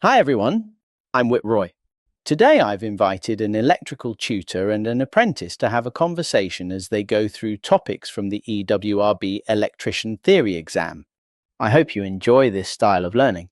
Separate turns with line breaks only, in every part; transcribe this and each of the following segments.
Hi everyone, I'm Whit Roy. Today I've invited an electrical tutor and an apprentice to have a conversation as they go through topics from the EWRB Electrician Theory exam. I hope you enjoy this style of learning.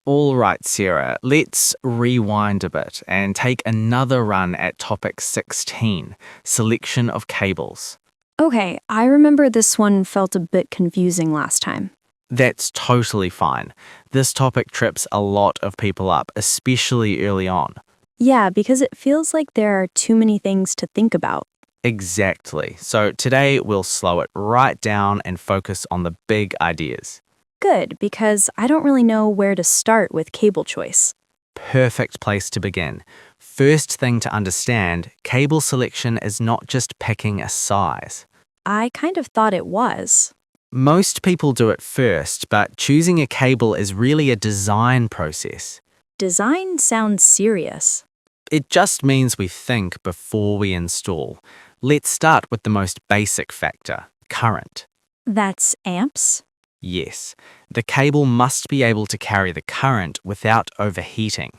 All right, Sarah, let's rewind a bit and take another run at topic 16, selection of cables.
Okay, I remember this one felt a bit confusing last time.
That's totally fine. This topic trips a lot of people up, especially early on.
Yeah, because it feels like there are too many things to think about.
Exactly. So today we'll slow it right down and focus on the big ideas.
Good, because I don't really know where to start with cable choice.
Perfect place to begin. First thing to understand, cable selection is not just picking a size.
I kind of thought it was.
Most people do it first, but choosing a cable is really a design process.
Design sounds serious.
It just means we think before we install. Let's start with the most basic factor, current.
That's amps?
Yes, the cable must be able to carry the current without overheating.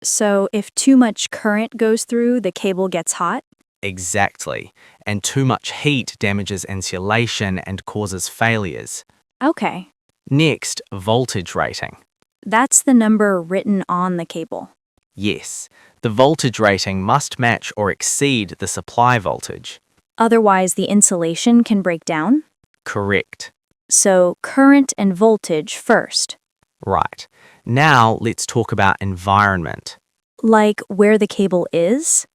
So if too much current goes through, the cable gets hot?
Exactly, and too much heat damages insulation and causes failures.
Okay,
Next, voltage rating.
that's the number written on the cable.
Yes, the voltage rating must match or exceed the supply voltage.
Otherwise, the insulation can break down?
Correct.
So current and voltage first.
Right. Now let's talk about environment.
Like where the cable is?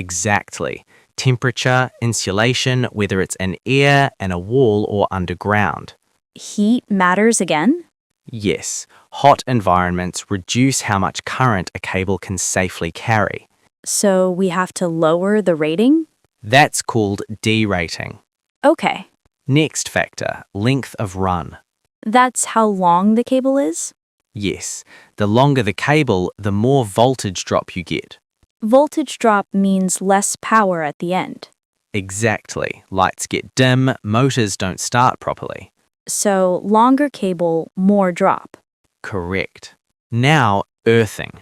Exactly. Temperature, insulation, whether it's in air, in a wall, or underground.
Heat matters again?
Yes, hot environments reduce how much current a cable can safely carry.
So we have to lower the rating?
That's called derating.
Okay,
Next factor, length of run.
that's how long the cable is?
Yes, the longer the cable, the more voltage drop you get.
Voltage drop means less power at the end.
Exactly. Lights get dim, motors don't start properly.
So longer cable, more drop.
Correct. Now, earthing.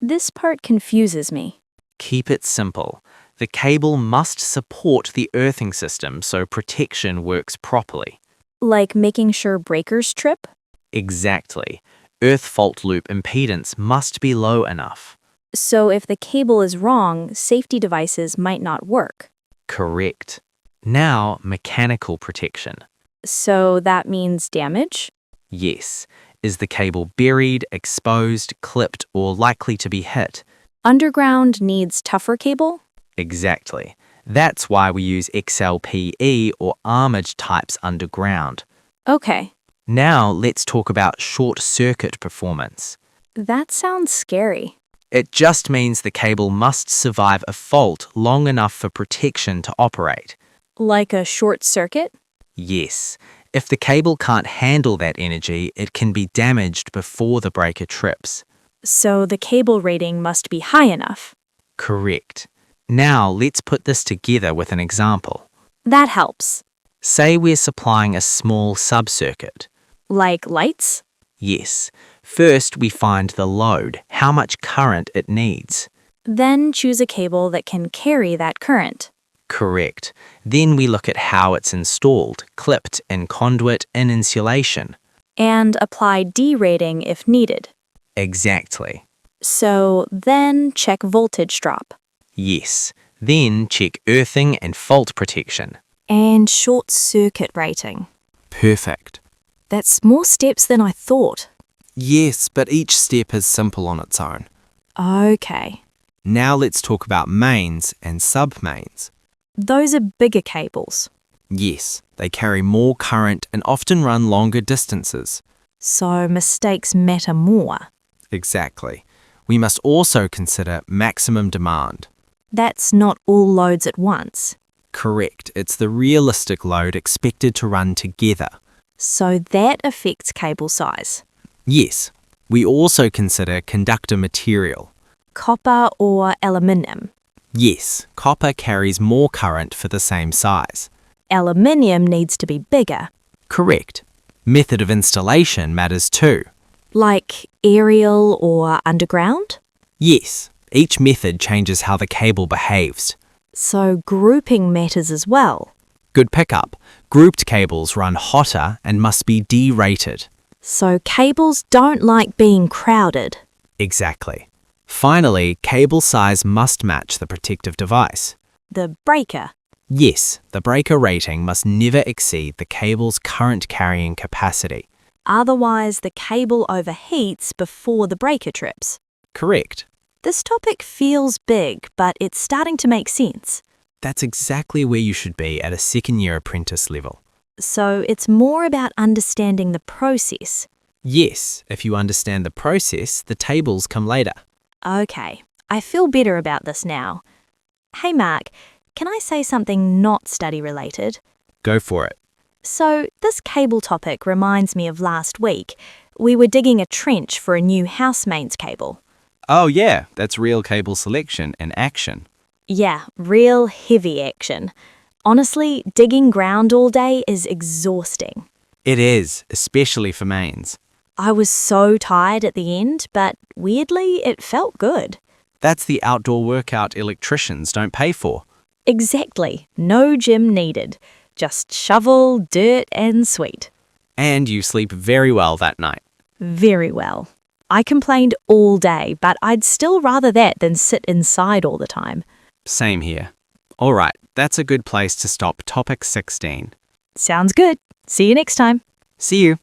This part confuses me.
Keep it simple. The cable must support the earthing system so protection works properly.
Like making sure breakers trip?
Exactly. Earth fault loop impedance must be low enough.
So if the cable is wrong, safety devices might not work.
Correct. Now, mechanical protection.
So that means damage?
Yes. Is the cable buried, exposed, clipped, or likely to be hit?
Underground needs tougher cable?
Exactly. That's why we use XLPE or armored types underground.
Okay,
Now let's talk about short circuit performance.
that sounds scary.
It just means the cable must survive a fault long enough for protection to operate.
Like a short circuit?
Yes, if the cable can't handle that energy, it can be damaged before the breaker trips.
So the cable rating must be high enough.
Correct. Now let's put this together with an example.
That helps.
Say we're supplying a small sub-circuit.
Like lights?
Yes. First, we find the load, how much current it needs.
Then choose a cable that can carry that current.
Correct. Then we look at how it's installed, clipped in conduit and insulation.
And apply D rating if needed.
Exactly.
So then check voltage drop.
Yes. Then check earthing and fault protection.
And short circuit rating.
Perfect.
That's more steps than I thought.
Yes, but each step is simple on its own.
Okay.
Now let's talk about mains and sub-mains.
Those are bigger cables.
Yes, they carry more current and often run longer distances.
So mistakes matter more.
Exactly. We must also consider maximum demand.
That's not all loads at once.
Correct, it's the realistic load expected to run together.
So that affects cable size.
Yes, we also consider conductor material.
Copper or aluminium.
Yes, copper carries more current for the same size.
Aluminium needs to be bigger.
Correct. Method of installation matters too.
Like aerial or underground?
Yes, each method changes how the cable behaves.
So grouping matters as well.
Good pickup. Grouped cables run hotter and must be derated.
So cables don't like being crowded.
Exactly. Finally, cable size must match the protective device.
The breaker.
Yes, the breaker rating must never exceed the cable's current carrying capacity.
Otherwise, the cable overheats before the breaker trips.
Correct.
This topic feels big, but it's starting to make sense.
That's exactly where you should be at a second-year apprentice level.
So it's more about understanding the process.
Yes, if you understand the process, the tables come later.
Okay, I feel better about this now. Hey Mark, can I say something not study related?
Go for it.
So this cable topic reminds me of last week. We were digging a trench for a new house mains cable.
Oh yeah, that's real cable selection in action.
Yeah, real heavy action. Honestly, digging ground all day is exhausting.
It is, especially for mains.
I was so tired at the end, but weirdly, it felt good.
That's the outdoor workout electricians don't pay for.
Exactly. No gym needed. Just shovel, dirt, and sweet.
And you sleep very well that night.
Very well. I complained all day, but I'd still rather that than sit inside all the time.
Same here. All right, that's a good place to stop topic 16.
Sounds good. See you next time.
See you.